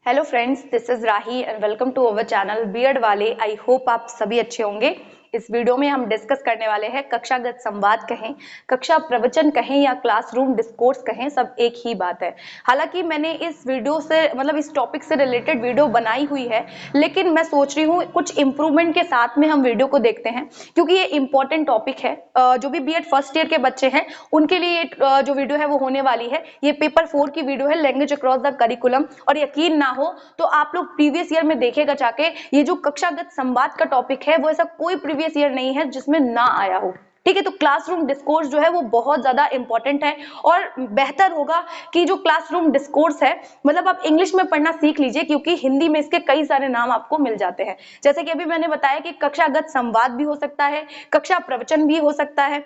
Hello friends, this is Rahi and welcome to our channel BEd वाले। I hope आप सभी अच्छे होंगे। इस वीडियो में हम डिस्कस करने वाले हैं कक्षागत संवाद कहें, कक्षा प्रवचन कहें या क्लासरूम डिस्कोर्स कहें, सब एक ही बात है। हालांकि मैंने इस वीडियो से इस टॉपिक से रिलेटेड वीडियो बनाई हुई है, लेकिन मैं सोच रही हूँ कुछ इंप्रूवमेंट के साथ में हम वीडियो को देखते हैं, क्योंकि ये इंपॉर्टेंट टॉपिक है। जो भी बीएड फर्स्ट ईयर के बच्चे हैं उनके लिए जो वीडियो है वो होने वाली है। ये पेपर 4 की वीडियो है, लैंग्वेज अक्रॉस द करिकुलम। और यकीन ना हो तो आप लोग प्रीवियस ईयर में देखेगा जाके, ये जो कक्षागत संवाद का टॉपिक है वो ऐसा कोई प्रीवियस ईयर नहीं है जिसमें ना आया हो। ठीक है, तो क्लासरूम डिस्कोर्स जो है वो बहुत ज्यादा इंपॉर्टेंट है और बेहतर होगा कि जो क्लासरूम डिस्कोर्स है आप इंग्लिश में पढ़ना सीख लीजिए, क्योंकि हिंदी में इसके कई सारे नाम आपको मिल जाते हैं। जैसे कि अभी मैंने बताया कि कक्षागत संवाद भी हो सकता है, कक्षा प्रवचन भी हो सकता है,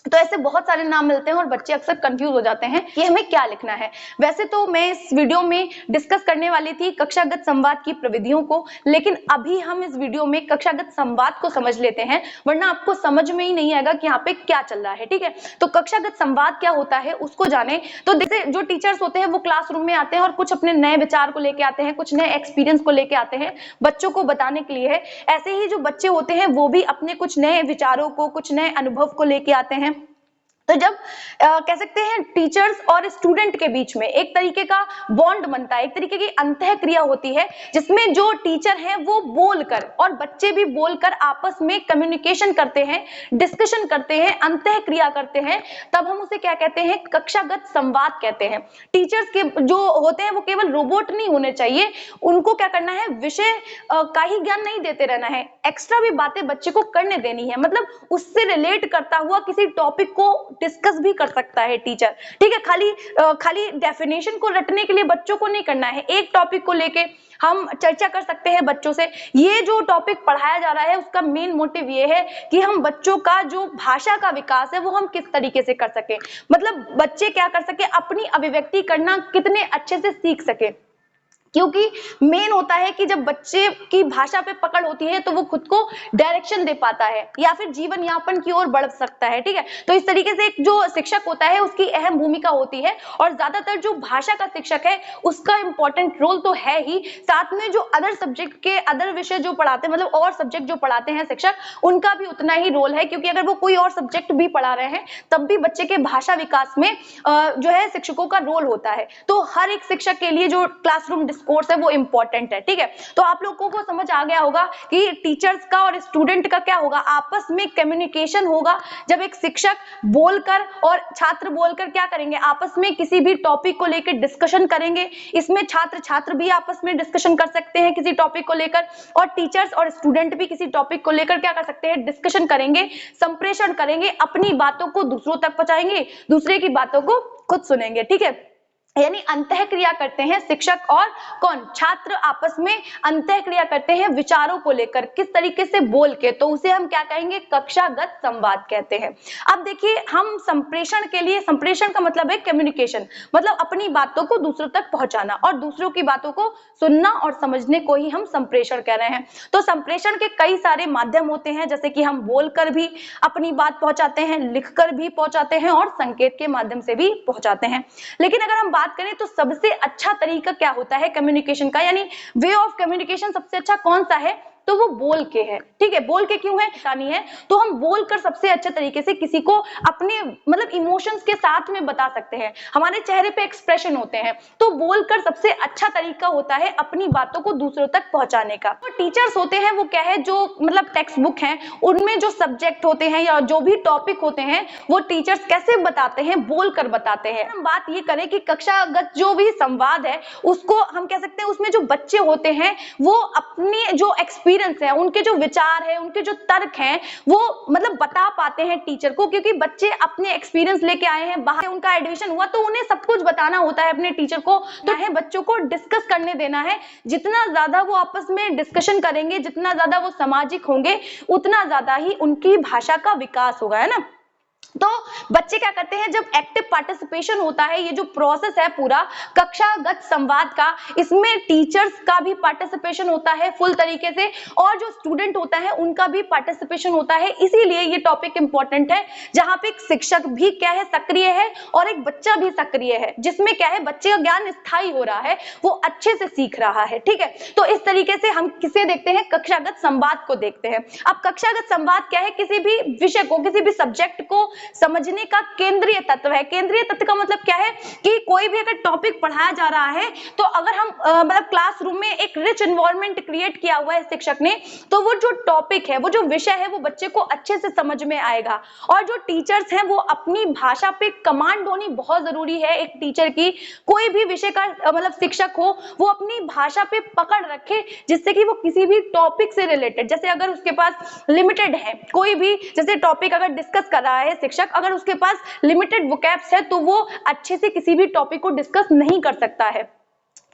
तो ऐसे बहुत सारे नाम मिलते हैं और बच्चे अक्सर कंफ्यूज हो जाते हैं कि हमें क्या लिखना है। वैसे तो मैं इस वीडियो में डिस्कस करने वाली थी कक्षागत संवाद की प्रविधियों को, लेकिन अभी हम इस वीडियो में कक्षागत संवाद को समझ लेते हैं, वरना आपको समझ में ही नहीं आएगा कि यहाँ पे क्या चल रहा है। ठीक है, तो कक्षागत संवाद क्या होता है उसको जाने। तो जैसे जो टीचर्स होते हैं वो क्लासरूम में आते हैं और कुछ अपने नए विचार को लेके आते हैं, कुछ नए एक्सपीरियंस को लेके आते हैं बच्चों को बताने के लिए है। ऐसे ही जो बच्चे होते हैं वो भी अपने कुछ नए विचारों को, कुछ नए अनुभव को लेके आते हैं। तो जब कह सकते हैं टीचर्स और स्टूडेंट के बीच में एक तरीके का बॉन्ड बनता है, एक तरीके की अंतःक्रिया होती है, जिसमें जो टीचर हैं वो बोलकर और बच्चे भी बोलकर आपस में कम्युनिकेशन करते हैं, डिस्कशन करते हैं, अंतःक्रिया करते हैं, तब हम उसे क्या कहते हैं, कक्षागत संवाद कहते हैं। टीचर्स के जो होते हैं वो केवल रोबोट नहीं होने चाहिए, उनको क्या करना है, विषय का ही ज्ञान नहीं देते रहना है, एक्स्ट्रा भी बातें बच्चे को करने देनी है। उससे रिलेट करता हुआ किसी टॉपिक को डिस्कस भी कर सकता है टीचर। ठीक है, खाली डेफिनेशन को रटने के लिए बच्चों को नहीं करना है। एक टॉपिक को लेके हम चर्चा कर सकते हैं बच्चों से। ये जो टॉपिक पढ़ाया जा रहा है उसका मेन मोटिव ये है कि हम बच्चों का जो भाषा का विकास है वो हम किस तरीके से कर सके, बच्चे क्या कर सके, अपनी अभिव्यक्ति करना कितने अच्छे से सीख सके। क्योंकि मेन होता है कि जब बच्चे की भाषा पे पकड़ होती है तो वो खुद को डायरेक्शन दे पाता है या फिर जीवन यापन की ओर बढ़ सकता है। ठीक है, तो इस तरीके से एक जो शिक्षक होता है उसकी अहम भूमिका होती है, और ज्यादातर जो भाषा का शिक्षक है उसका इंपॉर्टेंट रोल तो है ही, साथ में जो अदर सब्जेक्ट के अदर विषय जो पढ़ाते हैं, और सब्जेक्ट जो पढ़ाते हैं शिक्षक, उनका भी उतना ही रोल है। क्योंकि अगर वो कोई और सब्जेक्ट भी पढ़ा रहे हैं तब भी बच्चे के भाषा विकास में जो है शिक्षकों का रोल होता है। तो हर एक शिक्षक के लिए जो क्लासरूम कोर्स है वो इंपॉर्टेंट है। ठीक है, तो आप लोगों को समझ आ गया होगा कि टीचर्स का और स्टूडेंट का क्या होगा, आपस में कम्युनिकेशन होगा। जब एक शिक्षक बोलकर और छात्र बोलकर क्या करेंगे, आपस में किसी भी टॉपिक को लेकर डिस्कशन करेंगे। इसमें छात्र छात्र भी आपस में डिस्कशन कर सकते हैं किसी टॉपिक को लेकर, और टीचर्स और स्टूडेंट भी किसी टॉपिक को लेकर क्या कर सकते हैं, डिस्कशन करेंगे, संप्रेषण करेंगे, अपनी बातों को दूसरों तक पहुंचाएंगे, दूसरे की बातों को खुद सुनेंगे। ठीक है, यानी अंतःक्रिया करते हैं शिक्षक और छात्र आपस में अंतःक्रिया करते हैं विचारों को लेकर, किस तरीके से बोल के, तो उसे हम क्या कहेंगे, कक्षागत संवाद कहते हैं। अब देखिए, हम संप्रेषण के लिए, संप्रेषण का मतलब है कम्युनिकेशन, अपनी बातों को दूसरों तक पहुंचाना और दूसरों की बातों को सुनना और समझने को ही हम संप्रेषण कह रहे हैं। तो संप्रेषण के कई सारे माध्यम होते हैं, जैसे कि हम बोलकर भी अपनी बात पहुंचाते हैं, लिखकर भी पहुंचाते हैं और संकेत के माध्यम से भी पहुंचाते हैं। लेकिन अगर हम बात करें तो सबसे अच्छा तरीका क्या होता है कम्युनिकेशन का, यानी वे ऑफ कम्युनिकेशन सबसे अच्छा कौन सा है, तो वो बोल के है। ठीक है, बोल के क्यों है, निशानी है, तो हम बोलकर सबसे अच्छे तरीके से किसी को अपने इमोशंस के साथ में बता सकते हैं। हमारे चेहरे पे एक्सप्रेशन होते हैं, तो बोलकर सबसे अच्छा तरीका होता है अपनी बातों को दूसरों तक पहुंचाने का। तो टीचर्स होते हैं वो क्या है, जो टेक्स्ट बुक है उनमें जो सब्जेक्ट होते हैं या जो भी टॉपिक होते हैं वो टीचर्स कैसे बताते हैं, बोलकर बताते हैं। हम बात ये करें कि कक्षागत जो भी संवाद है उसको हम कह सकते हैं, उसमें जो बच्चे होते हैं वो अपने जो एक्सपीरियंस है, उनके जो विचार है, उनके जो तर्क हैं, वो बता पाते हैं टीचर को, क्योंकि बच्चे अपने एक्सपीरियंस लेके आए हैं, बाहर उनका एडमिशन हुआ तो उन्हें सब कुछ बताना होता है अपने टीचर को। तो है बच्चों को डिस्कस करने देना है। जितना ज्यादा वो आपस में डिस्कशन करेंगे, जितना ज्यादा वो सामाजिक होंगे, उतना ज्यादा ही उनकी भाषा का विकास होगा, है ना। तो बच्चे क्या करते हैं, जब एक्टिव पार्टिसिपेशन होता है, ये जो प्रोसेस है पूरा कक्षागत संवाद का, इसमें टीचर्स का भी पार्टिसिपेशन होता है फुल तरीके से, और जो स्टूडेंट होता है उनका भी पार्टिसिपेशन होता है। इसीलिए ये टॉपिक इंपॉर्टेंट है, जहां पे एक शिक्षक भी क्या है, सक्रिय है, और एक बच्चा भी सक्रिय है, जिसमें क्या है, बच्चे का ज्ञान स्थायी हो रहा है, वो अच्छे से सीख रहा है। ठीक है, तो इस तरीके से हम किसे देखते हैं, कक्षागत संवाद को देखते हैं। अब कक्षागत संवाद क्या है, किसी भी विषय को, किसी भी सब्जेक्ट को समझने का केंद्रीय तत्व है। केंद्रीय तत्व का मतलब क्या है कि कोई भी अगर टॉपिक पढ़ाया जा रहा है, तो अगर हम मतलब क्लासरूम में एक रिच एनवायरनमेंट क्रिएट किया हुआ है शिक्षक ने, तो वो जो टॉपिक है, वो जो विषय है, वो बच्चे को अच्छे से समझ में आएगा। और जो टीचर्स हैं, वो अपनी भाषा पे कमांड होनी बहुत जरूरी है एक टीचर की। कोई भी विषय का मतलब शिक्षक हो, वो अपनी भाषा पे पकड़ रखे, जिससे कि वो किसी भी टॉपिक से रिलेटेड, जैसे अगर उसके पास लिमिटेड है कोई भी, जैसे टॉपिक अगर डिस्कस कर रहा है शिक्षक, अगर उसके पास लिमिटेड वोकैब्स है, तो वो अच्छे से किसी भी टॉपिक को डिस्कस नहीं कर सकता है।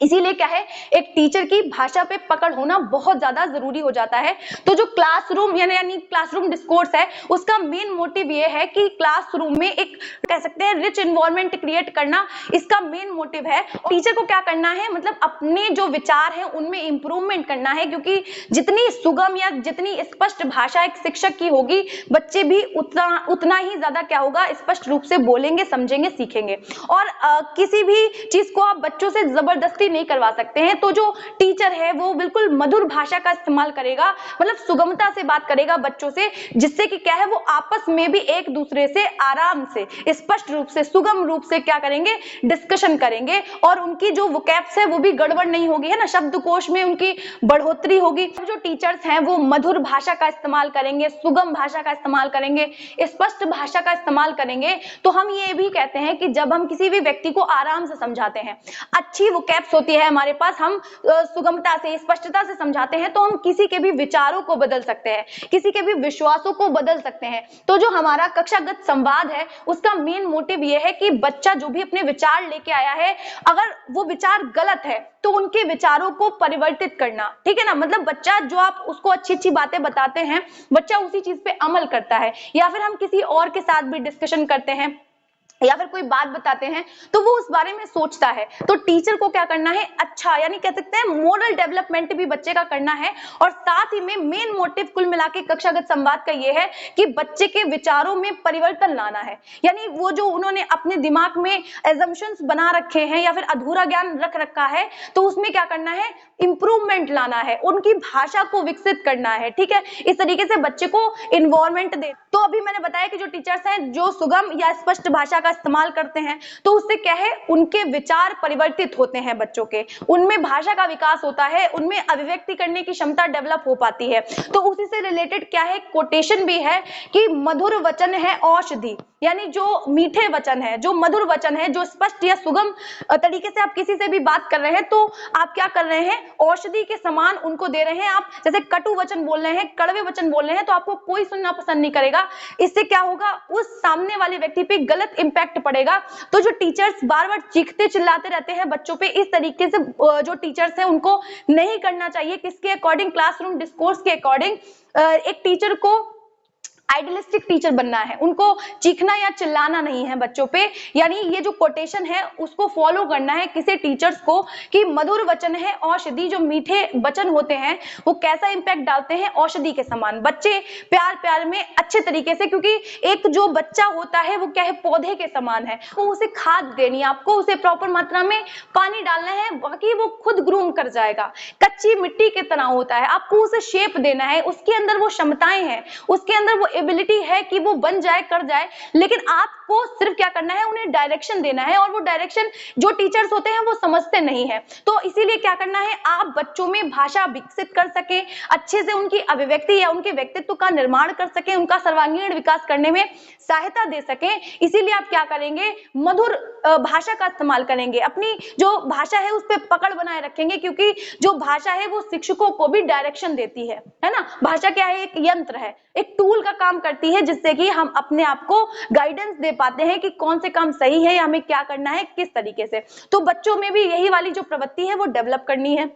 इसीलिए क्या है, एक टीचर की भाषा पे पकड़ होना बहुत ज्यादा जरूरी हो जाता है। तो जो क्लासरूम यानी क्लासरूम डिस्कोर्स है, उसका मेन मोटिव ये है कि क्लासरूम में एक कह सकते हैं रिच एनवायरनमेंट क्रिएट करना, इसका मेन मोटिव है। टीचर को क्या करना है, मतलब अपने जो विचार हैं उनमें इंप्रूवमेंट करना है, क्योंकि जितनी सुगम या जितनी स्पष्ट भाषा एक शिक्षक की होगी, बच्चे भी उतना ही ज्यादा क्या होगा, स्पष्ट रूप से बोलेंगे, समझेंगे, सीखेंगे। और किसी भी चीज को आप बच्चों से जबरदस्ती नहीं करवा सकते हैं। तो जो टीचर है, वो बिल्कुल मधुर भाषा का इस्तेमाल करेगा, मतलब सुगमता से बात करेगा बच्चों से, जिससे कि क्या है, वो आपस में भी एक दूसरे से आराम से, स्पष्ट रूप से, सुगम रूप से क्या करेंगे, डिस्कशन करेंगे, और उनकी जो वोकैब्स है वो भी गड़बड़ नहीं होगी, है ना, शब्दकोश में उनकी बढ़ोतरी होगी। जो टीचर्स हैं, वो मधुर भाषा का इस्तेमाल करेंगे, सुगम भाषा का इस्तेमाल करेंगे, स्पष्ट भाषा का इस्तेमाल करेंगे। तो हम ये भी कहते हैं कि जब हम किसी भी व्यक्ति को आराम से समझाते हैं, अच्छी वोकैब्स होती है हमारे पास, हम सुगमता से, स्पष्टता से समझाते हैं, तो हम किसी के भी विचारों को बदल सकते हैं, किसी के भी विश्वासों को बदल सकते हैं। तो जो हमारा कक्षागत संवाद है, उसका मेन मोटिव यह है कि बच्चा जो भी अपने विचार लेके आया है, अगर वो विचार गलत है, तो उनके विचारों को परिवर्तित करना। ठीक है ना, मतलब बच्चा जो आप उसको अच्छी अच्छी बातें बताते हैं, बच्चा उसी चीज पे अमल करता है। या फिर हम किसी और के साथ भी डिस्कशन करते हैं, या फिर कोई बात बताते हैं, तो वो उस बारे में सोचता है। तो टीचर को क्या करना है, अच्छा, यानी कह सकते हैं मोरल डेवलपमेंट भी बच्चे का करना है। और साथ ही में मेन मोटिव कुल मिला के कक्षागत संवाद का ये है कि बच्चे के विचारों में परिवर्तन लाना है। यानी वो जो उन्होंने अपने दिमाग में एजम्पशंस बना रखे हैं, या फिर अधूरा ज्ञान रख रखा है, तो उसमें क्या करना है, इंप्रूवमेंट लाना है, उनकी भाषा को विकसित करना है। ठीक है, इस तरीके से बच्चे को इन्वायरमेंट दे। तो अभी मैंने बताया कि जो टीचर्स हैं, जो सुगम या स्पष्ट भाषा का इस्तेमाल करते हैं, तो उससे क्या है, उनके विचार परिवर्तित होते हैं बच्चों के, उनमें भाषा का विकास होता है, उनमें अभिव्यक्ति करने की क्षमता डेवलप हो पाती है। तो उसी से रिलेटेड क्या है, कोटेशन भी है कि मधुर वचन है औषधि, यानी जो मीठे वचन है, जो मधुर वचन है, जो स्पष्ट या सुगम तरीके से आप किसी से भी बात कर रहे हैं, तो आप क्या कर रहे हैं, औषधि के समान उनको दे रहे हैं। आप जैसे कटु वचन बोल रहे हैं, कड़वे वचन बोल रहे हैं, तो आपको कोई सुनना पसंद नहीं करेगा। इससे क्या होगा, उस सामने वाले व्यक्ति पे गलत इंपैक्ट पड़ेगा। तो जो टीचर्स बार बार चीखते चिल्लाते रहते हैं बच्चों पे, इस तरीके से जो टीचर्स हैं उनको नहीं करना चाहिए। किसके अकॉर्डिंग, क्लासरूम डिस्कोर्स के अकॉर्डिंग एक टीचर को आइडियलिस्टिक टीचर बनना है, उनको चीखना या चिल्लाना नहीं है बच्चों पे। यानी ये जो कोटेशन है उसको फॉलो करना है किसी टीचर्स को, कि मधुर वचन है औषधि, जो मीठे वचन होते हैं वो कैसा इंपैक्ट डालते हैं, औषधि के समान। बच्चे प्यार प्यार में अच्छे तरीके से, क्योंकि एक जो बच्चा होता है वो क्या है, पौधे के समान है, वो उसे खाद देनी है, आपको उसे प्रॉपर मात्रा में पानी डालना है, बाकी वो खुद ग्रूम कर जाएगा। कच्ची मिट्टी के तरह होता है, आपको उसे शेप देना है, उसके अंदर वो क्षमताएं हैं, उसके अंदर वो एबिलिटी है कि वो बन जाए, कर जाए, लेकिन आपको सिर्फ क्या करना है, उन्हें डायरेक्शन देना है। और वो डायरेक्शन जो टीचर्स होते हैं वो समझते नहीं है। तो इसीलिए क्या करना है, आप बच्चों में भाषा विकसित कर सके, अच्छे से उनकी अभिव्यक्ति या उनके व्यक्तित्व का निर्माण कर सके, उनका सर्वांगीण विकास करने में सहायता दे सके। इसीलिए आप क्या करेंगे, मधुर भाषा का इस्तेमाल करेंगे, अपनी जो भाषा है उस पर पकड़ बनाए रखेंगे, क्योंकि जो भाषा है वो शिक्षकों को भी डायरेक्शन देती है ना। भाषा क्या है, एक यंत्र है, एक टूल का काम करती है, जिससे कि हम अपने आप को गाइडेंस दे पाते हैं कि कौन से काम सही है या हमें क्या करना है, किस तरीके से। तो बच्चों में भी यही वाली जो प्रवृत्ति है वो डेवलप करनी है।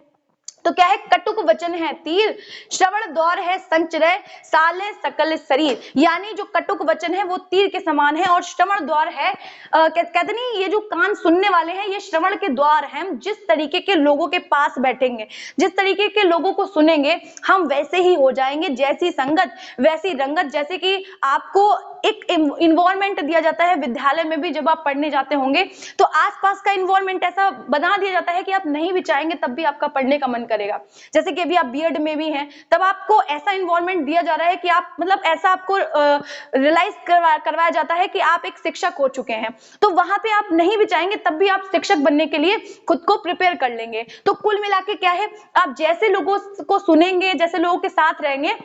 तो क्या है, कटुक वचन है तीर, श्रवण द्वार है संचरय, साले सकल शरीर। यानी जो कटुक वचन है वो तीर के समान है, और श्रवण द्वार है कहते नहीं, ये जो कान सुनने वाले हैं ये श्रवण के द्वार हैं। हम जिस तरीके के लोगों के पास बैठेंगे, जिस तरीके के लोगों को सुनेंगे, हम वैसे ही हो जाएंगे। जैसी संगत वैसी रंगत। जैसे कि आपको एक इन्वायरमेंट दिया जाता है विद्यालय में भी, जब आप पढ़ने जाते होंगे तो आसपास का इन्वायरमेंट ऐसा बना दिया जाता है कि आप नहीं भी चाहेंगे तब भी आपका पढ़ने का मन करेगा। जैसे कि अभी आप बीएड में भी हैं, तब आपको ऐसा इन्वायरमेंट दिया जा रहा है कि आप मतलब ऐसा आपको रियलाइज करवाया जाता है कि आप एक शिक्षक हो चुके हैं, तो वहां पे आप नहीं भी चाहेंगे तब भी आप शिक्षक बनने के लिए खुद को प्रिपेयर कर लेंगे। तो कुल मिला के क्या है, आप जैसे लोगों को सुनेंगे, जैसे लोगों के साथ रहेंगे,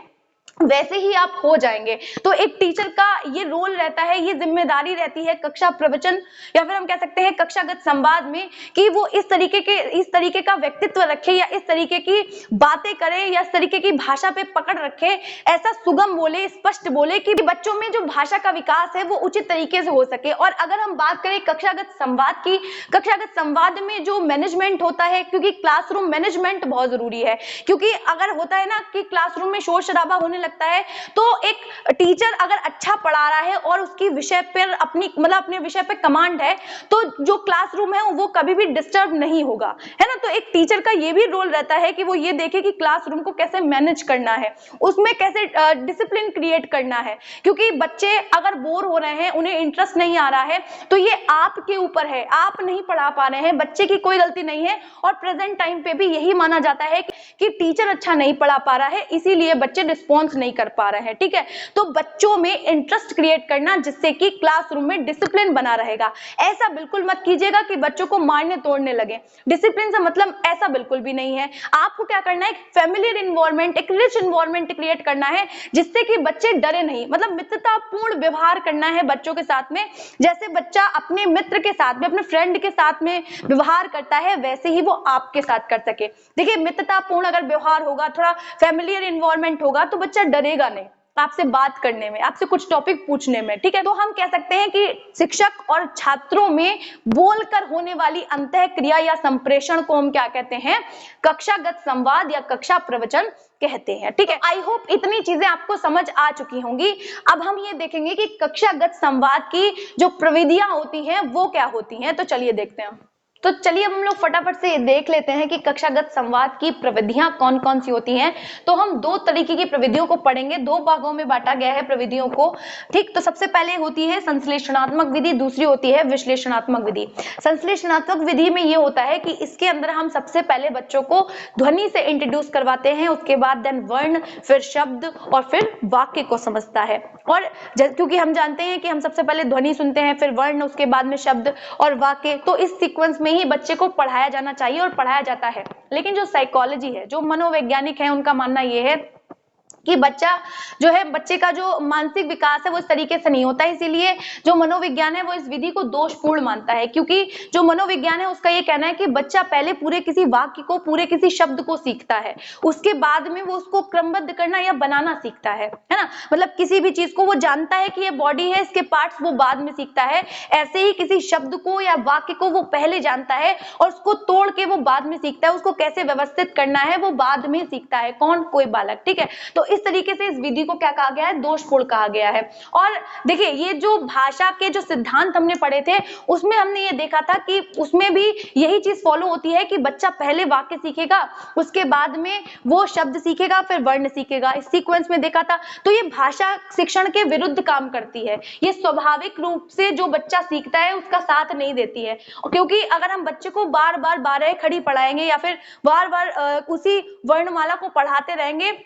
वैसे ही आप हो जाएंगे। तो एक टीचर का ये रोल रहता है, ये जिम्मेदारी रहती है कक्षा प्रवचन या फिर हम कह सकते हैं कक्षागत संवाद में, कि वो इस तरीके का व्यक्तित्व रखे, या इस तरीके की बातें करे, या इस तरीके की भाषा पे पकड़ रखे, ऐसा सुगम बोले, स्पष्ट बोले कि बच्चों में जो भाषा का विकास है वो उचित तरीके से हो सके। और अगर हम बात करें कक्षागत संवाद की, कक्षागत संवाद में जो मैनेजमेंट होता है, क्योंकि क्लासरूम मैनेजमेंट बहुत जरूरी है, क्योंकि अगर होता है ना कि क्लासरूम में शोर शराबा होने लगता है, तो एक टीचर अगर अच्छा पढ़ा रहा है और उसकी विषय पर अपने विषय पे कमांड है, तो जो क्लासरूम है वो कभी भी डिस्टर्ब नहीं होगा, है ना। तो एक टीचर का ये भी रोल रहता है कि वो ये देखे कि क्लासरूम को कैसे मैनेज करना है, उसमें कैसे डिसिप्लिन क्रिएट करना है। क्योंकि बच्चे अगर बोर हो रहे हैं, उन्हें इंटरेस्ट नहीं आ रहा है, तो ये आपके ऊपर है, आप नहीं पढ़ा पा रहे हैं, बच्चे की कोई गलती नहीं है। और प्रेजेंट टाइम पे भी यही माना जाता है कि टीचर अच्छा नहीं पढ़ा पा रहा है, इसीलिए बच्चे रिस्पॉन्स नहीं कर पा रहे हैं, ठीक है। तो बच्चों में इंटरेस्ट क्रिएट करना, जिससे कि क्लासरूम में डिसिप्लिन बना रहेगा। ऐसा बिल्कुल मत कीजिएगा कि बच्चों को मारने तोड़ने लगे। डिसिप्लिन से मतलब ऐसा बिल्कुल भी नहीं है। आपको क्या करना है, एक फैमिलियर इन्वायरमेंट, एक रिच इन्वायरमेंट क्रिएट करना है, जिससे कि बच्चे डरे नहीं। मतलब मित्रतापूर्ण व्यवहार करना है बच्चों के साथ में। जैसे बच्चा अपने मित्र के साथ में, अपने फ्रेंड के साथ में व्यवहार करता है, वैसे ही वो आपके साथ कर सके। देखिए, मित्रतापूर्ण अगर व्यवहार होगा, थोड़ा फैमिलियर इन्वायरमेंट होगा, तो बच्चा डरेगा नहीं आपसे बात करने में, आपसे कुछ टॉपिक पूछने में, ठीक है। तो हम कह सकते हैं कि शिक्षक और छात्रों में बोलकर होने वाली अंतः क्रिया या संप्रेषण को हम क्या कहते हैं, कक्षागत संवाद या कक्षा प्रवचन कहते हैं, ठीक है। आई होप इतनी चीजें आपको समझ आ चुकी होंगी। अब हम ये देखेंगे कि कक्षागत संवाद की जो प्रविधियां होती हैं वो क्या होती हैं। तो चलिए देखते हैं। तो चलिए अब हम लोग फटाफट से देख लेते हैं कि कक्षागत संवाद की प्रविधियां कौन कौन सी होती हैं। तो हम दो तरीके की प्रविधियों को पढ़ेंगे, दो भागों में बांटा गया है प्रविधियों को, ठीक। तो सबसे पहले होती है संश्लेषणात्मक विधि, दूसरी होती है विश्लेषणात्मक विधि। संश्लेषणात्मक विधि में ये होता है कि इसके अंदर हम सबसे पहले बच्चों को ध्वनि से इंट्रोड्यूस करवाते हैं, उसके बाद देन वर्ण, फिर शब्द और फिर वाक्य को समझता है। और क्योंकि हम जानते हैं कि हम सबसे पहले ध्वनि सुनते हैं, फिर वर्ण, उसके बाद में शब्द और वाक्य, तो इस सीक्वेंस में ही बच्चे को पढ़ाया जाना चाहिए और पढ़ाया जाता है। लेकिन जो साइकोलॉजी है, जो मनोवैज्ञानिक है, उनका मानना यह है कि बच्चा जो है, बच्चे का जो मानसिक विकास है वो इस तरीके से नहीं होता है। इसीलिए जो मनोविज्ञान है वो इस विधि को दोषपूर्ण मानता है, क्योंकि जो मनोविज्ञान है उसका ये कहना है कि बच्चा पहले पूरे किसी वाक्य को, पूरे किसी शब्द को सीखता है, उसके बाद में वो उसको क्रमबद्ध करना या बनाना सीखता है ना। मतलब किसी भी चीज को वो जानता है कि ये बॉडी है, इसके पार्ट्स, वो बाद में सीखता है। ऐसे ही किसी शब्द को या वाक्य को वो पहले जानता है और उसको तोड़ के वो बाद में सीखता है, उसको कैसे व्यवस्थित करना है वो बाद में सीखता है। कौन? कोई बालक, ठीक है। तो इस तरीके से इस विधि को क्या कहा गया है? दोषपूर्ण कहा गया है। और देखिए, ये जो भाषा के जो सिद्धांत हमने पढ़े थे उसमें हमने ये देखा था कि उसमें भी यही चीज फॉलो होती है कि बच्चा पहले वाक्य सीखेगा, उसके बाद में वो शब्द सीखेगा, फिर वर्ण सीखेगा, इस सीक्वेंस में देखा था। तो ये भाषा शिक्षण के विरुद्ध काम करती है। ये स्वाभाविक रूप से जो बच्चा सीखता है उसका साथ नहीं देती है, क्योंकि अगर हम बच्चे को बार बार 12 खड़ी पढ़ाएंगे या फिर बार बार उसी वर्णमाला को पढ़ाते रहेंगे,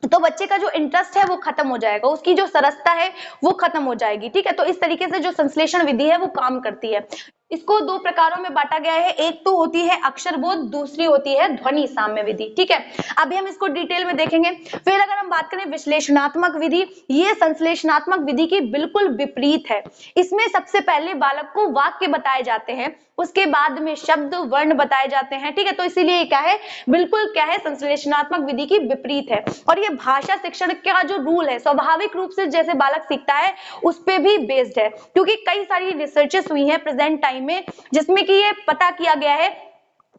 तो बच्चे का जो इंटरेस्ट है वो खत्म हो जाएगा, उसकी जो सरसता है वो खत्म हो जाएगी, ठीक है। तो इस तरीके से जो संश्लेषण विधि है वो काम करती है। इसको दो प्रकारों में बांटा गया है, एक तो होती है अक्षर बोध, दूसरी होती है ध्वनि साम्य विधि, ठीक है। अभी हम इसको डिटेल में देखेंगे। फिर अगर हम बात करें विश्लेषणात्मक विधि, ये संश्लेषणात्मक विधि की बिल्कुल विपरीत है। इसमें सबसे पहले बालक को वाक्य बताए जाते हैं, उसके बाद में शब्द वर्ण बताए जाते हैं, ठीक है। तो इसीलिए क्या है, बिल्कुल क्या है, संश्लेषणात्मक विधि की विपरीत है। और ये भाषा शिक्षण का जो रूल है, स्वाभाविक रूप से जैसे बालक सीखता है उस पे भी बेस्ड है, क्योंकि कई सारी रिसर्चेस हुई हैं प्रेजेंट टाइम में, जिसमें कि ये पता किया गया है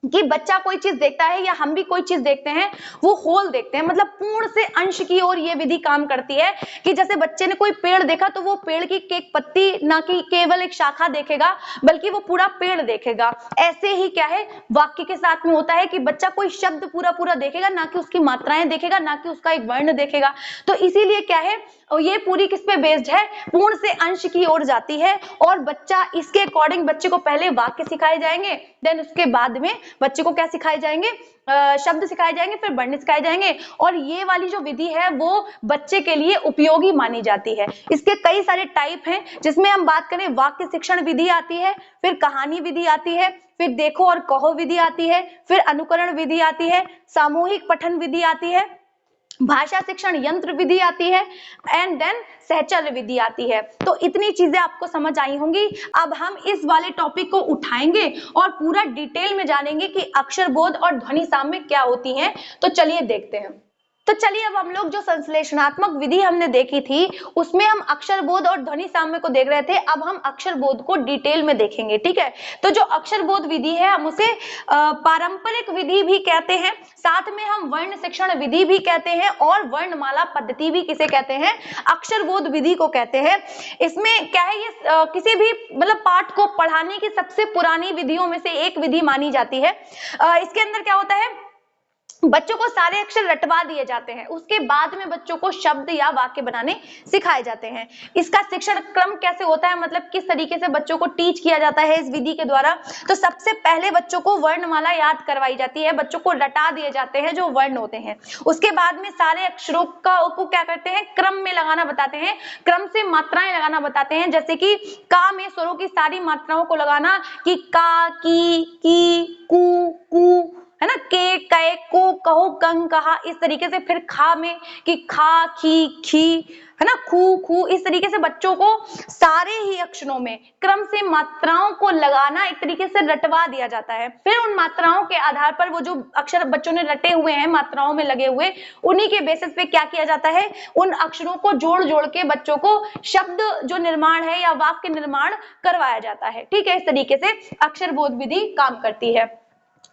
कि बच्चा कोई चीज देखता है या हम भी कोई चीज देखते हैं, वो होल देखते हैं, मतलब पूर्ण से अंश की ओर ये विधि काम करती है। कि जैसे बच्चे ने कोई पेड़ देखा तो वो पेड़ की एक पत्ती, ना कि केवल एक शाखा देखेगा, बल्कि वो पूरा पेड़ देखेगा। ऐसे ही क्या है, वाक्य के साथ में होता है कि बच्चा कोई शब्द पूरा पूरा देखेगा, ना कि उसकी मात्राएं देखेगा, ना कि उसका एक वर्ण देखेगा। तो इसीलिए क्या है, ये पूरी किस पे बेस्ड है, पूर्ण से अंश की ओर जाती है। और बच्चा इसके अकॉर्डिंग, बच्चे को पहले वाक्य सिखाए जाएंगे, देन उसके बाद में बच्चे को क्या सिखाए जाएंगे, शब्द सिखाए जाएंगे, फिर वर्ण सिखाए जाएंगे। और ये वाली जो विधि है वो बच्चे के लिए उपयोगी मानी जाती है। इसके कई सारे टाइप हैं, जिसमें हम बात करें, वाक्य शिक्षण विधि आती है, फिर कहानी विधि आती है, फिर देखो और कहो विधि आती है, फिर अनुकरण विधि आती है, सामूहिक पठन विधि आती है, भाषा शिक्षण यंत्र विधि आती है, एंड देन सहचर्य विधि आती है। तो इतनी चीजें आपको समझ आई होंगी। अब हम इस वाले टॉपिक को उठाएंगे और पूरा डिटेल में जानेंगे कि अक्षर बोध और ध्वनि साम्य क्या होती हैं। तो चलिए देखते हैं। तो चलिए अब हम लोग जो संश्लेषणात्मक विधि हमने देखी थी, उसमें हम अक्षर बोध और ध्वनि साम्य को देख रहे थे। अब हम अक्षर बोध को डिटेल में देखेंगे, ठीक है। तो जो अक्षर बोध विधि है, हम उसे पारंपरिक विधि भी कहते हैं, साथ में हम वर्ण शिक्षण विधि भी कहते हैं, और वर्णमाला पद्धति भी किसे कहते हैं, अक्षर बोध विधि को कहते हैं। इसमें क्या है, ये किसी भी मतलब पाठ को पढ़ाने की सबसे पुरानी विधियों में से एक विधि मानी जाती है। इसके अंदर क्या होता है, बच्चों को सारे अक्षर रटवा दिए जाते हैं, उसके बाद में बच्चों को शब्द या वाक्य बनाने सिखाए जाते हैं। इसका शिक्षण क्रम कैसे होता है, मतलब किस तरीके से बच्चों को टीच किया जाता है इस विधि के द्वारा। तो सबसे पहले बच्चों को वर्णमाला याद करवाई जाती है, बच्चों को रटा दिए जाते हैं जो वर्ण होते हैं। उसके बाद में सारे अक्षरों को क्या करते हैं, क्रम में लगाना बताते हैं, क्रम से मात्राएं लगाना बताते हैं। जैसे कि का में स्वरों की सारी मात्राओं को लगाना, कि का, की, कु, है ना, के, कै, को, कहो, कंग, कहा, इस तरीके से। फिर खा में कि खा, खी, है ना, खू, इस तरीके से बच्चों को सारे ही अक्षरों में क्रम से मात्राओं को लगाना, एक तरीके से रटवा दिया जाता है। फिर उन मात्राओं के आधार पर वो जो अक्षर बच्चों ने रटे हुए हैं, मात्राओं में लगे हुए, उन्हीं के बेसिस पे क्या किया जाता है, उन अक्षरों को जोड़ जोड़ के बच्चों को शब्द जो निर्माण है या वाक्य निर्माण करवाया जाता है, ठीक है। इस तरीके से अक्षर बोध विधि काम करती है।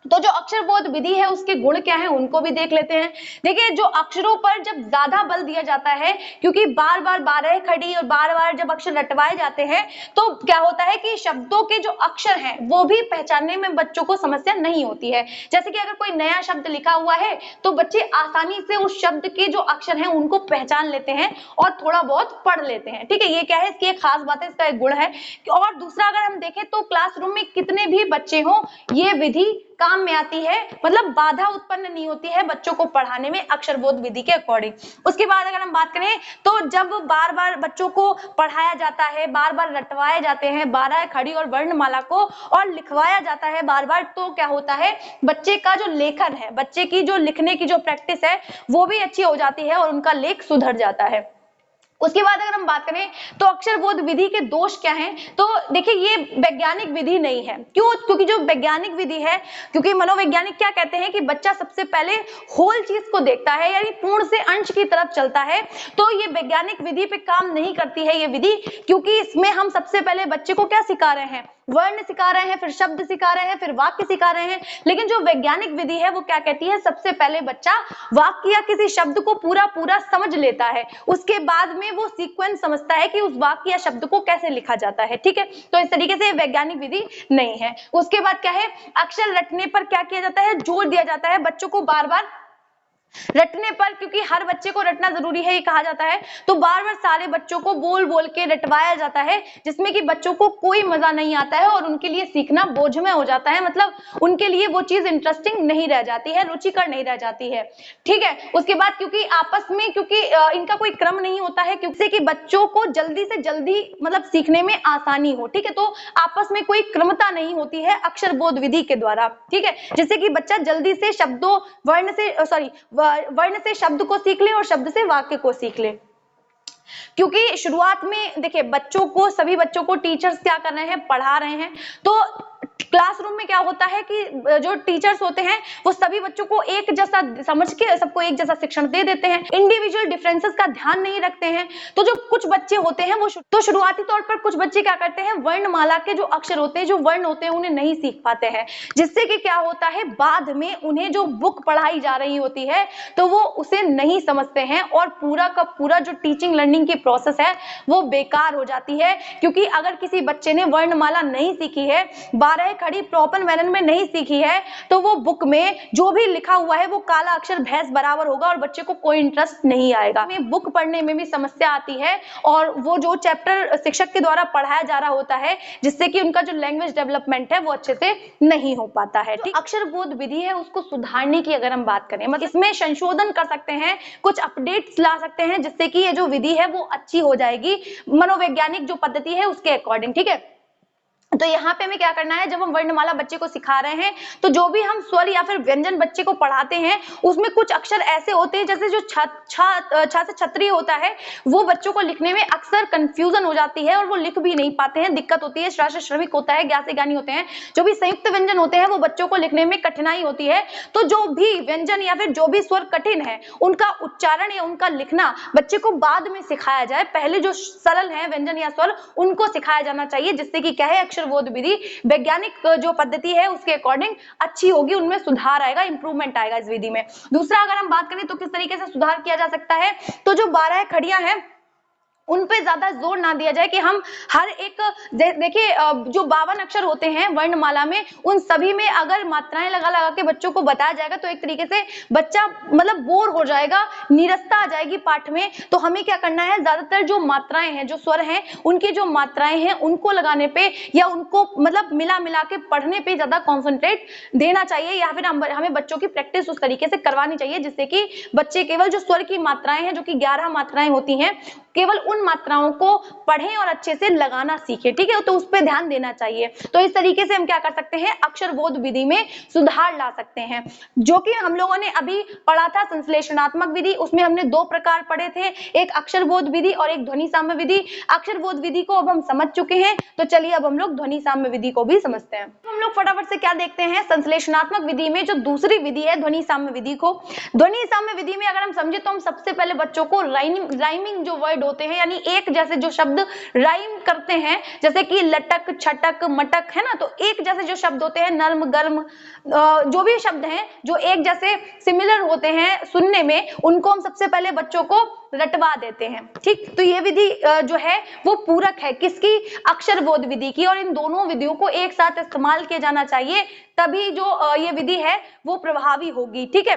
तो जो अक्षर बोध विधि है, उसके गुण क्या है, उनको भी देख लेते हैं। देखिए, जो अक्षरों पर जब ज्यादा बल दिया जाता है, क्योंकि बार बार 12 खड़ी और बार बार जब अक्षर रटवाए जाते हैं, तो क्या होता है कि शब्दों के जो अक्षर हैं वो भी पहचानने में बच्चों को समस्या नहीं होती है। जैसे कि अगर कोई नया शब्द लिखा हुआ है, तो बच्चे आसानी से उस शब्द के जो अक्षर हैं उनको पहचान लेते हैं और थोड़ा बहुत पढ़ लेते हैं, ठीक है। ये क्या है, इसकी एक खास बात है, इसका एक गुण है। और दूसरा, अगर हम देखें तो क्लासरूम में कितने भी बच्चे हों, ये विधि काम में आती है, मतलब बाधा उत्पन्न नहीं होती है बच्चों को पढ़ाने में अक्षर बोध विधि के अकॉर्डिंग। उसके बाद अगर हम बात करें, तो जब बार बार बच्चों को पढ़ाया जाता है, बार बार रटवाए जाते हैं 12 खड़ी और वर्णमाला को, और लिखवाया जाता है बार बार, तो क्या होता है, बच्चे का जो लेखन है, बच्चे की जो लिखने की जो प्रैक्टिस है, वो भी अच्छी हो जाती है और उनका लेख सुधर जाता है। उसके बाद अगर हम बात करें तो अक्षर बोध विधि के दोष क्या हैं, तो देखिए, ये वैज्ञानिक विधि नहीं है। क्यों? क्योंकि जो वैज्ञानिक विधि है, क्योंकि मनोवैज्ञानिक क्या कहते हैं कि बच्चा सबसे पहले होल चीज को देखता है, यानी पूर्ण से अंश की तरफ चलता है। तो ये वैज्ञानिक विधि पे काम नहीं करती है ये विधि, क्योंकि इसमें हम सबसे पहले बच्चे को क्या सिखा रहे हैं, वर्ण सिखा रहे हैं, फिर शब्द सिखा रहे हैं, फिर वाक्य सिखा रहे हैं। लेकिन जो वैज्ञानिक विधि है वो क्या कहती है, सबसे पहले बच्चा वाक्य या किसी शब्द को पूरा पूरा समझ लेता है, उसके बाद में वो सीक्वेंस समझता है कि उस वाक्य या शब्द को कैसे लिखा जाता है, ठीक है। तो इस तरीके से वैज्ञानिक विधि नहीं है। उसके बाद क्या है, अक्षर रटने पर क्या किया जाता है, जोर दिया जाता है बच्चों को बार बार रटने पर, क्योंकि हर बच्चे को रटना जरूरी है ये कहा जाता है। तो बार बार सारे बच्चों को बोल बोल के रटवाया जाता है, जिसमें कि बच्चों को कोई मजा नहीं आता है और उनके लिए सीखना बोझमय हो जाता है, मतलब उनके लिए वो चीज इंटरेस्टिंग नहीं रह जाती है, रुचिकर नहीं रह जाती है, ठीक है। उसके बाद क्योंकि आपस में, क्योंकि इनका कोई क्रम नहीं होता है, क्योंकि कि बच्चों को जल्दी से जल्दी मतलब सीखने में आसानी हो, ठीक है। तो आपस में कोई क्रमता नहीं होती है अक्षर बोध विधि के द्वारा, ठीक है, जिससे कि बच्चा जल्दी से शब्दों वर्ण से शब्द को सीख ले और शब्द से वाक्य को सीख ले। क्योंकि शुरुआत में देखिए, बच्चों को, सभी बच्चों को टीचर्स क्या कर रहे हैं, पढ़ा रहे हैं, तो क्लासरूम में क्या होता है कि जो टीचर्स होते हैं वो सभी बच्चों को एक जैसा समझ के सबको एक जैसा शिक्षण दे देते हैं, इंडिविजुअल डिफरेंसेस का ध्यान नहीं रखते हैं। तो जो कुछ बच्चे होते हैं वो तो शुरुआती तौर पर कुछ बच्चे क्या करते हैं, वर्णमाला के जो अक्षर होते हैं, जो वर्ण होते हैं, उन्हें नहीं सीख पाते हैं, जिससे कि क्या होता है, बाद में उन्हें जो बुक पढ़ाई जा रही होती है तो वो उसे नहीं समझते हैं और पूरा का पूरा जो टीचिंग लर्निंग की प्रोसेस है वो बेकार हो जाती है। क्योंकि अगर किसी बच्चे ने वर्णमाला नहीं सीखी है, 12 खड़ी प्रॉपर वैनन में नहीं सीखी है, तो वो बुक में जो भी लिखा हुआ है वो काला अक्षर भैंस बराबर होगा और बच्चे को कोई इंटरेस्ट नहीं आएगा। में बुक पढ़ने में भी समस्या आती है और वो जो चैप्टर शिक्षक के द्वारा पढ़ाया जा रहा होता है, जिससे कि उनका जो लैंग्वेज डेवलपमेंट है वो अच्छे से नहीं हो पाता है। ठीक, अक्षर बोध विधि है उसको सुधारने की अगर हम बात करें, मतलब इसमें संशोधन कर सकते हैं, कुछ अपडेट्स ला सकते हैं, जिससे कि ये जो विधि है वो अच्छी हो जाएगी मनोवैज्ञानिक जो पद्धति है उसके अकॉर्डिंग। ठीक है, तो यहाँ पे हमें क्या करना है, जब हम वर्णमाला बच्चे को सिखा रहे हैं तो जो भी हम स्वर या फिर व्यंजन बच्चे को पढ़ाते हैं उसमें कुछ अक्षर ऐसे होते हैं, जैसे जो छ से छतरी होता है, वो बच्चों को लिखने में अक्सर कंफ्यूजन हो जाती है और वो लिख भी नहीं पाते हैं, दिक्कत होती है। श्रा से श्रमिक होता है, ज्ञा से ज्ञानी होते हैं, जो भी संयुक्त व्यंजन होते हैं वो बच्चों को लिखने में कठिनाई होती है। तो जो भी व्यंजन या फिर जो भी स्वर कठिन है उनका उच्चारण या उनका लिखना बच्चे को बाद में सिखाया जाए, पहले जो सरल है व्यंजन या स्वर उनको सिखाया जाना चाहिए, जिससे कि क्या है, अक्षर बोध विधि वैज्ञानिक जो पद्धति है उसके अकॉर्डिंग अच्छी होगी, उनमें सुधार आएगा, इंप्रूवमेंट आएगा इस विधि में। दूसरा अगर हम बात करें तो किस तरीके से सुधार किया जा सकता है, तो जो 12 खड़ियां हैं उन पे ज्यादा जोर ना दिया जाए कि हम हर एक, देखिए जो 52 अक्षर होते हैं वर्णमाला में, उन सभी में अगर मात्राएं लगा लगा के बच्चों को बताया जाएगा तो एक तरीके से बच्चा मतलब बोर हो जाएगा, नीरसता आ जाएगी पाठ में। तो हमें क्या करना है, ज्यादातर जो मात्राएं हैं, जो स्वर हैं, उनकी जो मात्राएं हैं उनको लगाने पे या उनको मतलब मिला मिला के पढ़ने पे ज्यादा कॉन्सेंट्रेट देना चाहिए, या फिर हमें बच्चों की प्रैक्टिस उस तरीके से करवानी चाहिए जिससे कि बच्चे केवल जो स्वर की मात्राएं हैं, जो कि 11 मात्राएं होती हैं, केवल उन मात्राओं को पढ़ें और अच्छे से लगाना सीखें। ठीक है, तो उस पर ध्यान देना चाहिए। तो इस तरीके से हम क्या कर सकते हैं, अक्षर बोध विधि में सुधार ला सकते हैं। जो कि हम लोगों ने अभी पढ़ा था संश्लेषणात्मक विधि, उसमें हमने 2 प्रकार पढ़े थे, एक अक्षर बोध विधि और एक ध्वनि साम्य विधि। अक्षर बोध विधि को अब हम समझ चुके हैं, तो चलिए अब हम लोग ध्वनि साम्य विधि को भी समझते हैं। हम लोग फटाफट से क्या देखते हैं, संश्लेषणात्मक विधि में जो दूसरी विधि है ध्वनि साम्य विधि को। ध्वनि साम्य विधि में अगर हम समझे तो हम सबसे पहले बच्चों को राइमिंग जो वर्ड होते हैं, यानी एक जैसे जो शब्द राइम करते हैं, जैसे कि लटक, छटक, मटक, है ना, तो एक जैसे जो शब्द होते हैं, नर्म, गर्म, जो भी शब्द हैं जो एक जैसे सिमिलर होते हैं सुनने में, उनको हम सबसे पहले बच्चों को रटवा देते हैं। ठीक, तो ये विधि जो है वो पूरक है किसकी, अक्षर बोध विधि की, और इन दोनों विधियों को एक साथ इस्तेमाल किया जाना चाहिए, तभी जो ये विधि है वो प्रभावी होगी। ठीक है,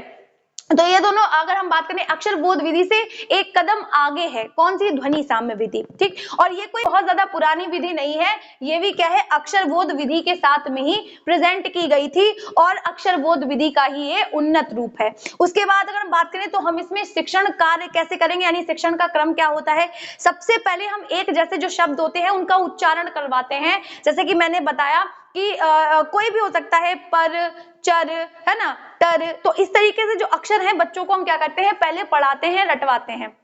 तो ये दोनों अगर हम बात करें अक्षर बोध विधि से एक कदम आगे है, कौन सी, ध्वनि साम्य विधि। ठीक, और ये कोई बहुत ज्यादा पुरानी विधि नहीं है, ये भी क्या है, अक्षर बोध विधि के साथ में ही प्रेजेंट की गई थी और अक्षर बोध विधि का ही ये उन्नत रूप है। उसके बाद अगर हम बात करें तो हम इसमें शिक्षण कार्य कैसे करेंगे, यानी शिक्षण का क्रम क्या होता है। सबसे पहले हम एक जैसे जो शब्द होते हैं उनका उच्चारण करवाते हैं, जैसे कि मैंने बताया कि कोई भी हो सकता है, पर, चर, है ना, टर। तो इस तरीके से जो अक्षर हैं बच्चों को हम क्या करते हैं, पहले पढ़ाते हैं, रटवाते हैं।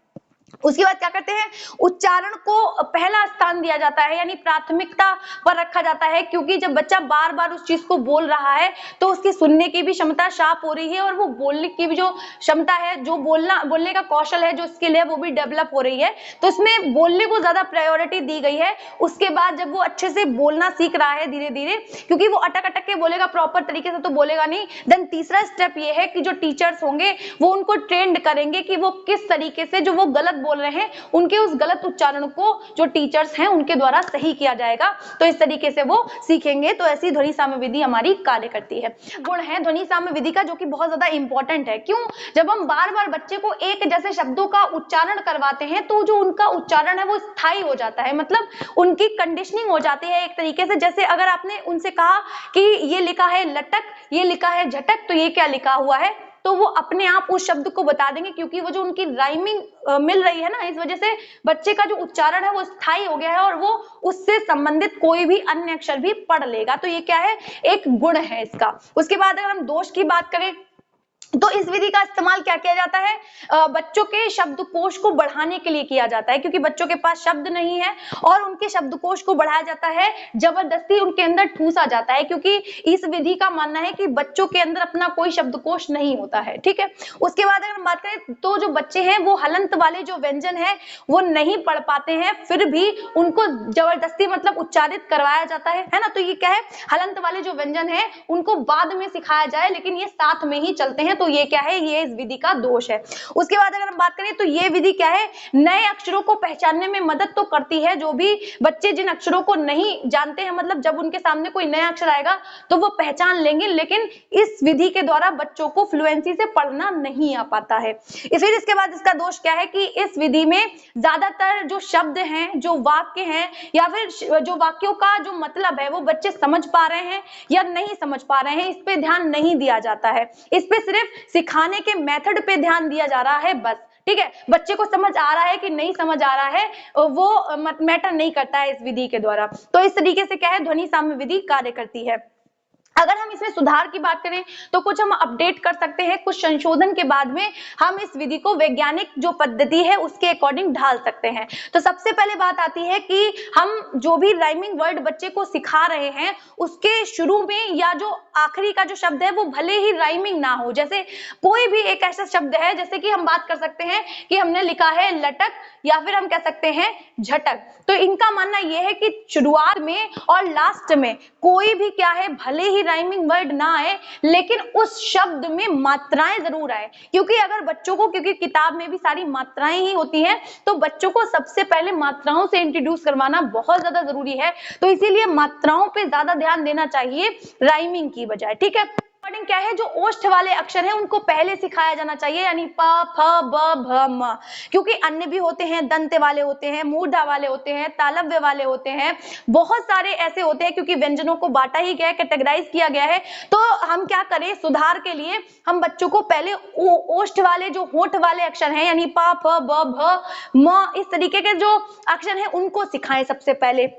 उसके बाद क्या करते हैं, उच्चारण को पहला स्थान दिया जाता है, यानी प्राथमिकता पर रखा जाता है, क्योंकि जब बच्चा बार बार उस चीज को बोल रहा है तो उसकी सुनने की भी क्षमता शार्प हो रही है और वो बोलने की भी जो क्षमता है, जो बोलने का कौशल है, जो स्किल है, वो भी डेवलप हो रही है। तो इसमें बोलने को ज्यादा प्रायोरिटी दी गई है। उसके बाद जब वो अच्छे से बोलना सीख रहा है धीरे धीरे, क्योंकि वो अटक अटक के बोलेगा, प्रॉपर तरीके से तो बोलेगा नहीं, देन तीसरा स्टेप ये है कि जो टीचर्स होंगे वो उनको ट्रेंड करेंगे कि वो किस तरीके से जो वो गलत बोल रहे हैं उनके उस गलत उच्चारण को जो टीचर्स हैं उनके द्वारा सही किया जाएगा, तो इस तरीके से वो सीखेंगे। तो ऐसी ध्वनि साम्य विधि हमारी कार्य करती है। गुण है ध्वनि साम्य विधि का जो कि बहुत ज्यादा इंपॉर्टेंट है। क्यों, जब हम बार बार बच्चे को एक जैसे शब्दों का उच्चारण करवाते हैं तो जो उनका उच्चारण है वो स्थायी हो जाता है, मतलब उनकी कंडीशनिंग हो जाती है एक तरीके से। जैसे अगर आपने उनसे कहा कि ये लिखा है लटक, ये लिखा है झटक, तो ये क्या लिखा हुआ है, तो वो अपने आप उस शब्द को बता देंगे, क्योंकि वो जो उनकी राइमिंग मिल रही है ना, इस वजह से बच्चे का जो उच्चारण है वो स्थायी हो गया है और वो उससे संबंधित कोई भी अन्य अक्षर भी पढ़ लेगा। तो ये क्या है, एक गुण है इसका। उसके बाद अगर हम दोष की बात करें तो इस विधि का इस्तेमाल क्या किया जाता है, बच्चों के शब्दकोश को बढ़ाने के लिए किया जाता है, क्योंकि बच्चों के पास शब्द नहीं है और उनके शब्दकोश को बढ़ाया जाता है, जबरदस्ती उनके अंदर ठूसा जाता है, क्योंकि इस विधि का मानना है कि बच्चों के अंदर अपना कोई शब्दकोश नहीं होता है। ठीक है, उसके बाद अगर हम बात करें तो जो बच्चे हैं वो हलंत वाले जो व्यंजन है वो नहीं पढ़ पाते हैं, फिर भी उनको जबरदस्ती मतलब उच्चारित करवाया जाता है ना। तो ये क्या है, हलंत वाले जो व्यंजन है उनको बाद में सिखाया जाए, लेकिन ये साथ में ही चलते हैं, तो ये क्या है, ये इस विधि का दोष है। उसके बाद अगर हम बात करें तो ये विधि क्या है, नए अक्षरों को पहचानने में मदद तो करती है। जो भी बच्चे जिन अक्षरों को नहीं जानते हैं, मतलब जब उनके सामने कोई नया अक्षर आएगा तो वो पहचान लेंगे, लेकिन इस विधि के द्वारा बच्चों को फ्लुएंसी से पढ़ना नहीं आ पाता है। फिर इसके बाद इसका दोष क्या है कि इस विधि में ज्यादातर जो शब्द हैं, जो वाक्य हैं, या फिर जो वाक्यों का जो मतलब है वो बच्चे समझ पा रहे हैं या नहीं समझ पा रहे हैं, इस पे ध्यान नहीं दिया जाता है। इस पे सिर्फ सिखाने के मेथड पे ध्यान दिया जा रहा है बस। ठीक है, बच्चे को समझ आ रहा है कि नहीं समझ आ रहा है वो मैटर नहीं करता है इस विधि के द्वारा। तो इस तरीके से क्या है, ध्वनि साम्य विधि कार्य करती है। अगर हम इसमें सुधार की बात करें तो कुछ हम अपडेट कर सकते हैं, कुछ संशोधन के बाद में हम इस विधि को वैज्ञानिक जो पद्धति है उसके अकॉर्डिंग ढाल सकते हैं। तो सबसे पहले बात आती है कि हम जो भी राइमिंग वर्ड बच्चे को सिखा रहे हैं उसके शुरू में या जो आखिरी का जो शब्द है वो भले ही राइमिंग ना हो, जैसे कोई भी एक ऐसा शब्द है, जैसे कि हम बात कर सकते हैं कि हमने लिखा है लटक या फिर हम कह सकते हैं झटक, तो इनका मानना यह है कि शुरुआत में और लास्ट में कोई भी क्या है, भले ही राइमिंग वर्ड ना आए लेकिन उस शब्द में मात्राएं जरूर आए, क्योंकि अगर बच्चों को, क्योंकि किताब में भी सारी मात्राएं ही होती हैं, तो बच्चों को सबसे पहले मात्राओं से इंट्रोड्यूस करवाना बहुत ज्यादा जरूरी है। तो इसीलिए मात्राओं पे ज्यादा ध्यान देना चाहिए राइमिंग की बजाय। ठीक है, अकॉर्डिंग क्या है, जो ओष्ठ वाले अक्षर हैं उनको पहले सिखाया जाना चाहिए, यानी प फ ब भ म, क्योंकि अन्य भी होते हैं, दंत वाले होते हैं, मूर्धा वाले होते हैं, तालव्य वाले होते हैं, बहुत सारे ऐसे होते हैं, क्योंकि व्यंजनों को बांटा ही गया है, कैटेगराइज किया गया है। तो हम क्या करें, सुधार के लिए हम बच्चों को पहले ओष्ठ वाले जो होठ वाले अक्षर हैं, यानी प फ ब भ म, इस तरीके के जो अक्षर हैं उनको सिखाएं सबसे पहले,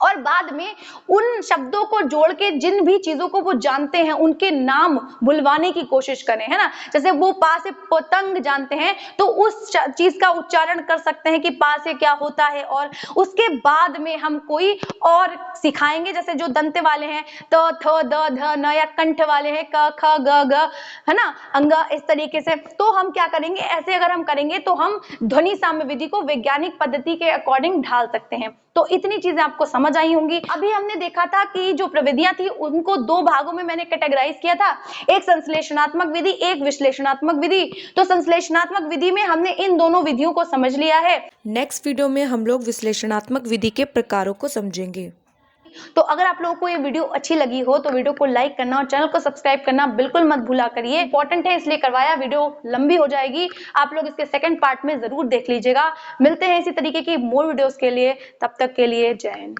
और बाद में उन शब्दों को जोड़ के जिन भी चीजों को वो जानते हैं उनके नाम बुलवाने की कोशिश करें, है ना। जैसे वो पा से पतंग जानते हैं तो उस चीज का उच्चारण कर सकते हैं कि पा से क्या होता है, और उसके बाद में हम कोई और सिखाएंगे, जैसे जो दंते वाले हैं त थ द ध न, या कंठ वाले हैं क ख ग घ, है ना, अंग, इस तरीके से। तो हम क्या करेंगे, ऐसे अगर हम करेंगे तो हम ध्वनि साम्य विधि को वैज्ञानिक पद्धति के अकॉर्डिंग ढाल सकते हैं। तो इतनी चीजें आपको समझ आई होंगी। अभी हमने देखा था कि जो प्रविधियां थी उनको दो भागों में मैंने कैटेगराइज किया था, एक संश्लेषणात्मक विधि, एक विश्लेषणात्मक विधि। तो संश्लेषणात्मक विधि में हमने इन दोनों विधियों को समझ लिया है। नेक्स्ट वीडियो में हम लोग विश्लेषणात्मक विधि के प्रकारों को समझेंगे। तो अगर आप लोगों को ये वीडियो अच्छी लगी हो तो वीडियो को लाइक करना और चैनल को सब्सक्राइब करना बिल्कुल मत भूला करिए, इंपॉर्टेंट है इसलिए करवाया, वीडियो लंबी हो जाएगी, आप लोग इसके सेकंड पार्ट में जरूर देख लीजिएगा। मिलते हैं इसी तरीके की मोर वीडियोस के लिए, तब तक के लिए जय हिंद।